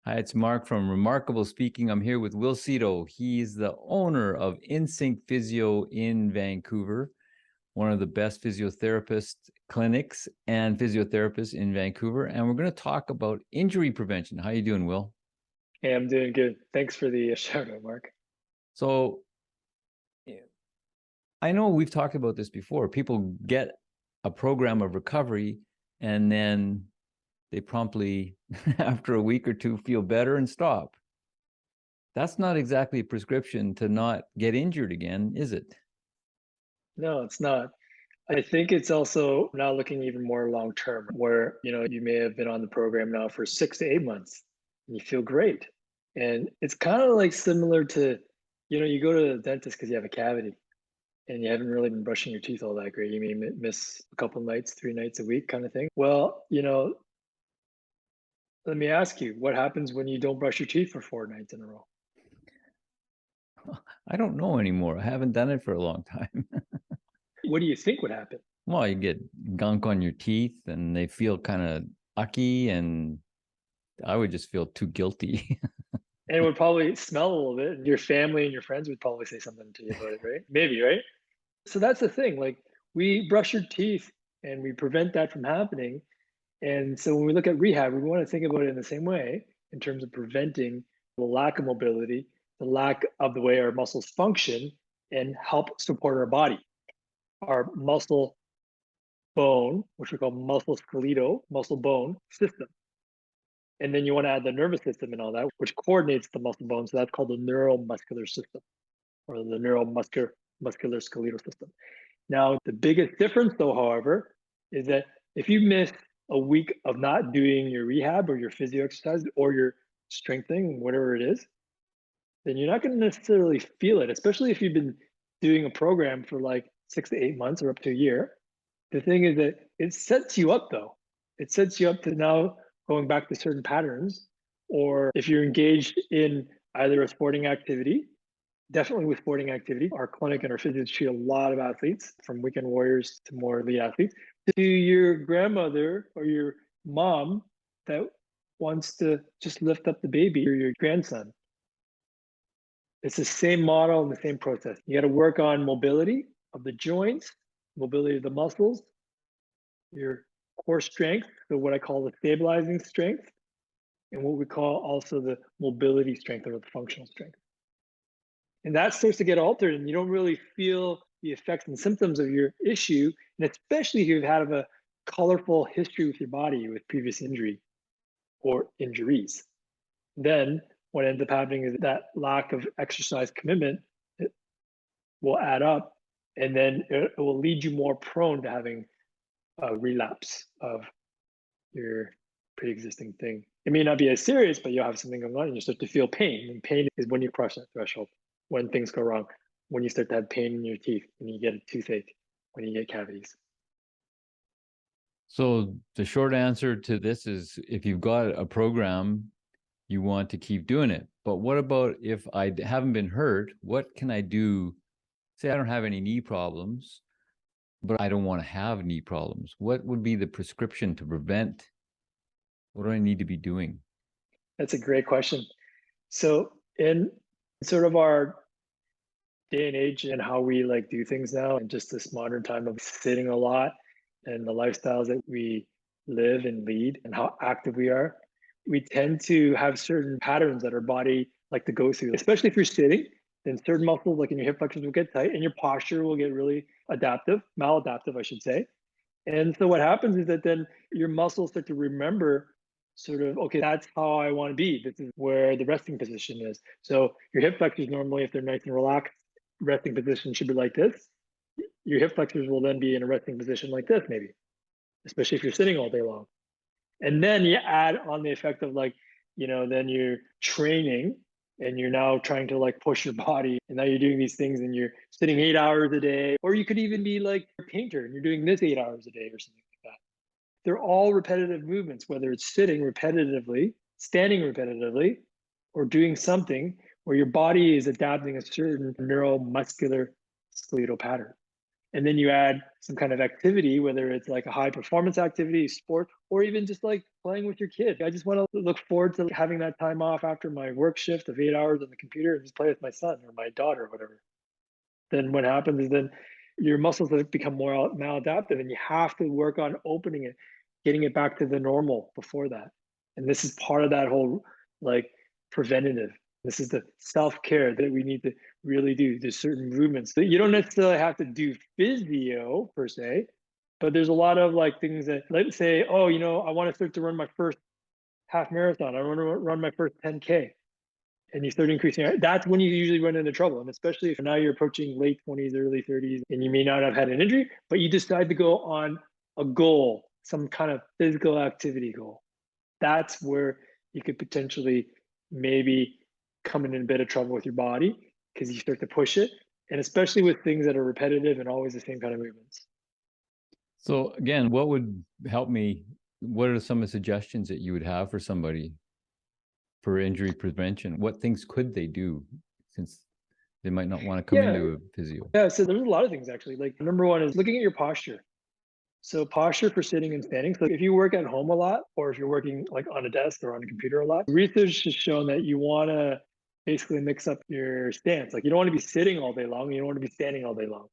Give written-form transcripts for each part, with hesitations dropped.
Hi, it's Mark from Remarkable Speaking. I'm here with Wil Seto. He's the owner of Insync Physio in Vancouver, one of the best physiotherapist clinics and physiotherapists in Vancouver. And we're going to talk about injury prevention. How you doing, Will? Hey, I'm doing good. Thanks for the shout out, Mark. So I know we've talked about this before. People get a program of recovery and then they promptly, after a week or two, feel better and stop. That's not exactly a prescription to not get injured again, is it? No, it's not. I think it's also now looking even more long term, where you may have been on the program now for 6 to 8 months and you feel great. And it's kind of like similar to, you go to the dentist because you have a cavity and you haven't really been brushing your teeth all that great. You may miss a couple nights, 3 nights a week kind of thing. Well, let me ask you, what happens when you don't brush your teeth for 4 nights in a row? I don't know anymore. I haven't done it for a long time. What do you think would happen? Well, you get gunk on your teeth and they feel kind of ucky, and I would just feel too guilty. And it would probably smell a little bit, and your family and your friends would probably say something to you about it, right? Maybe, right? So that's the thing. Like, we brush your teeth and we prevent that from happening. And so when we look at rehab, we want to think about it in the same way in terms of preventing the lack of mobility, the lack of the way our muscles function, and help support our body. Our muscle bone, which we call muscle skeletal, muscle bone system. And then you want to add the nervous system and all that, which coordinates the muscle bone. So that's called the neuromuscular system, or the neuromuscular skeletal system. Now, the biggest difference, though, however, is that if you miss a week of not doing your rehab or your physio exercise or your strengthening, whatever it is, then you're not going to necessarily feel it, especially if you've been doing a program for like 6 to 8 months or up to a year. The thing is that it sets you up, though. It sets you up to now going back to certain patterns, or if you're engaged in either a sporting activity, definitely with sporting activity. Our clinic and our physios treat a lot of athletes, from weekend warriors to more elite athletes, to your grandmother or your mom that wants to just lift up the baby, or your grandson. It's the same model and the same process. You got to work on mobility of the joints, mobility of the muscles, your core strength, so what I call the stabilizing strength, and what we call also the mobility strength or the functional strength. And that starts to get altered, and you don't really feel the effects and symptoms of your issue, and especially if you've had a colorful history with your body with previous injury or injuries. Then what ends up happening is that lack of exercise commitment will add up, and then it will lead you more prone to having a relapse of your pre-existing thing. It may not be as serious, but you'll have something going on and you start to feel pain. And pain is when you cross that threshold, when things go wrong, when you start to have pain in your teeth, when you get a toothache, when you get cavities. So the short answer to this is, if you've got a program, you want to keep doing it. But what about if I haven't been hurt? What can I do? Say I don't have any knee problems, but I don't want to have knee problems. What would be the prescription to prevent? What do I need to be doing? That's a great question. So in sort of our day and age and how we like do things now, and just this modern time of sitting a lot and the lifestyles that we live and lead and how active we are, we tend to have certain patterns that our body like to go through, especially if you're sitting. Then certain muscles like in your hip flexors will get tight and your posture will get really maladaptive, I should say. And so what happens is that then your muscles start to remember sort of, okay, that's how I want to be. This is where the resting position is. So your hip flexors normally, if they're nice and relaxed, resting position should be like this. Your hip flexors will then be in a resting position like this, maybe, especially if you're sitting all day long. And then you add on the effect of like, then you're training and you're now trying to like push your body, and now you're doing these things and you're sitting 8 hours a day, or you could even be like a painter and you're doing this 8 hours a day or something like that. They're all repetitive movements, whether it's sitting repetitively, standing repetitively, or doing something where your body is adapting a certain neuromuscular skeletal pattern. And then you add some kind of activity, whether it's like a high performance activity, sport, or even just like playing with your kid. I just want to look forward to having that time off after my work shift of 8 hours on the computer and just play with my son or my daughter or whatever. Then what happens is then your muscles have become more maladaptive and you have to work on opening it, getting it back to the normal before that. And this is part of that whole like preventative. This is the self-care that we need to really do. There's certain movements that you don't necessarily have to do physio per se, but there's a lot of like things that, let's say, oh, I want to start to run my first half marathon. I want to run my first 10K, and you start increasing, that's when you usually run into trouble. And especially if now you're approaching late 20s, early 30s, and you may not have had an injury, but you decide to go on a goal, some kind of physical activity goal. That's where you could potentially maybe come in a bit of trouble with your body because you start to push it. And especially with things that are repetitive and always the same kind of movements. So again, what would help me? What are some of the suggestions that you would have for somebody for injury prevention? What things could they do since they might not want to come Yeah. into a physio? Yeah. So there's a lot of things actually. Like number one is looking at your posture. So posture for sitting and standing. So if you work at home a lot, or if you're working like on a desk or on a computer a lot, research has shown that you want to basically mix up your stance. Like you don't want to be sitting all day long. You don't want to be standing all day long.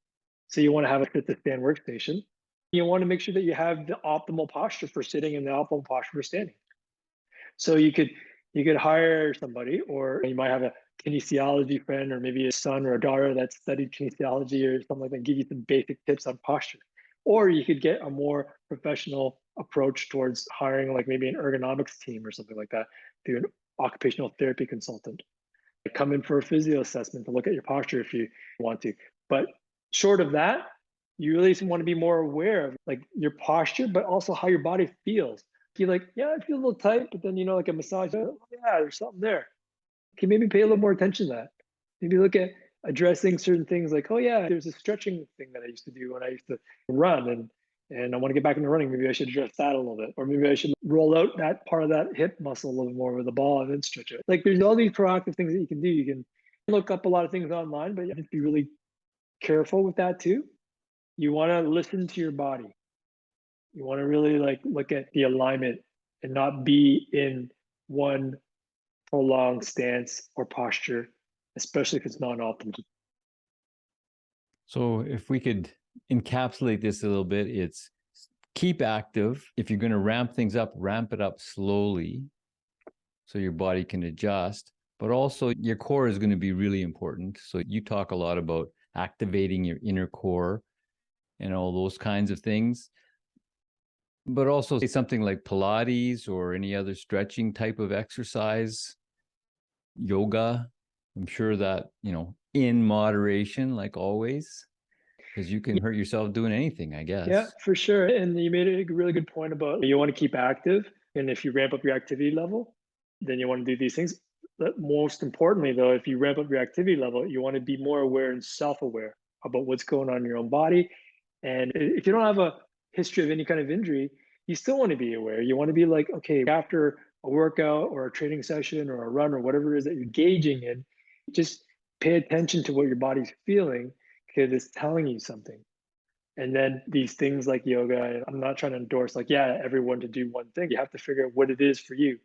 So you want to have a sit to stand workstation. You want to make sure that you have the optimal posture for sitting and the optimal posture for standing. So you could hire somebody, or you might have a kinesiology friend, or maybe a son or a daughter that studied kinesiology or something like that, give you some basic tips on posture. Or you could get a more professional approach towards hiring, like maybe an ergonomics team or something like that, through an occupational therapy consultant. Come in for a physio assessment to look at your posture if you want to. But short of that, you really want to be more aware of like your posture, but also how your body feels. You're like, yeah, I feel a little tight, but then like a massage, oh, yeah, there's something there. Okay, maybe pay a little more attention to that. Maybe look at addressing certain things like, oh yeah, there's a stretching thing that I used to do when I used to run, and I want to get back into running. Maybe I should address that a little bit, or maybe I should roll out that part of that hip muscle a little bit more with the ball and then stretch it. Like there's all these proactive things that you can do. You can look up a lot of things online, but you have to be really careful with that too. You want to listen to your body. You want to really like look at the alignment and not be in one prolonged stance or posture, especially if it's not optimal. So if we could encapsulate this a little bit, it's keep active. If you're going to ramp things up, ramp it up slowly so your body can adjust. But also your core is going to be really important. So you talk a lot about activating your inner core and all those kinds of things. But also something like Pilates or any other stretching type of exercise, yoga. I'm sure that, in moderation, like always, because you can hurt yourself doing anything, I guess. Yeah, for sure. And you made a really good point about you want to keep active. And if you ramp up your activity level, then you want to do these things. But most importantly, though, if you ramp up your activity level, you want to be more aware and self aware about what's going on in your own body. And if you don't have a history of any kind of injury, you still want to be aware. You want to be like, okay, after a workout or a training session or a run or whatever it is that you're engaging in, just pay attention to what your body's feeling because it's telling you something. And then these things like yoga, and I'm not trying to endorse like, yeah, everyone to do one thing. You have to figure out what it is for you.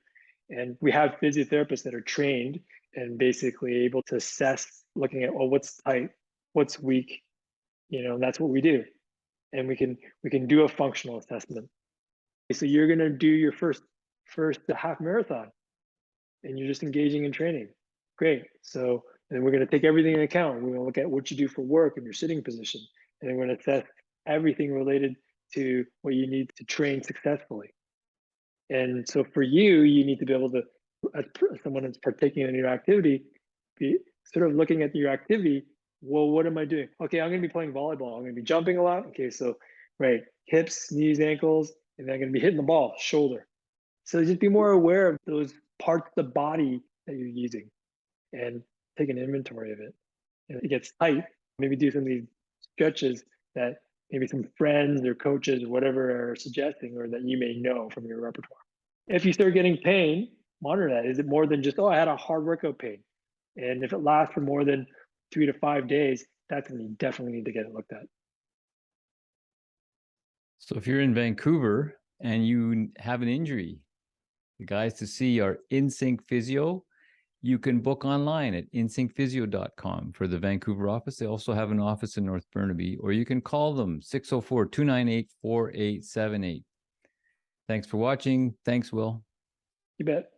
And we have physiotherapists that are trained and basically able to assess looking at, well, what's tight, what's weak, and that's what we do. And we can do a functional assessment. So you're gonna do your first half marathon and you're just engaging in training. Great. So then we're going to take everything into account. We're going to look at what you do for work and your sitting position. And then we're going to assess everything related to what you need to train successfully. And so for you, you need to be able to, as someone that's partaking in your activity, be sort of looking at your activity. Well, what am I doing? Okay, I'm going to be playing volleyball. I'm going to be jumping a lot. Okay, so right, hips, knees, ankles, and then I'm going to be hitting the ball, shoulder. So just be more aware of those parts of the body that you're using and take an inventory of it. And if it gets tight, maybe do some of these stretches that maybe some friends or coaches or whatever are suggesting or that you may know from your repertoire. If you start getting pain, monitor that. Is it more than just, oh, I had a hard workout pain? And if it lasts for more than 3 to 5 days, that's when you definitely need to get it looked at. So if you're in Vancouver and you have an injury, the guys to see are Insync Physio. You can book online at insyncphysio.com for the Vancouver office. They also have an office in North Burnaby, or you can call them 604-298-4878. Thanks for watching. Thanks, Will. You bet.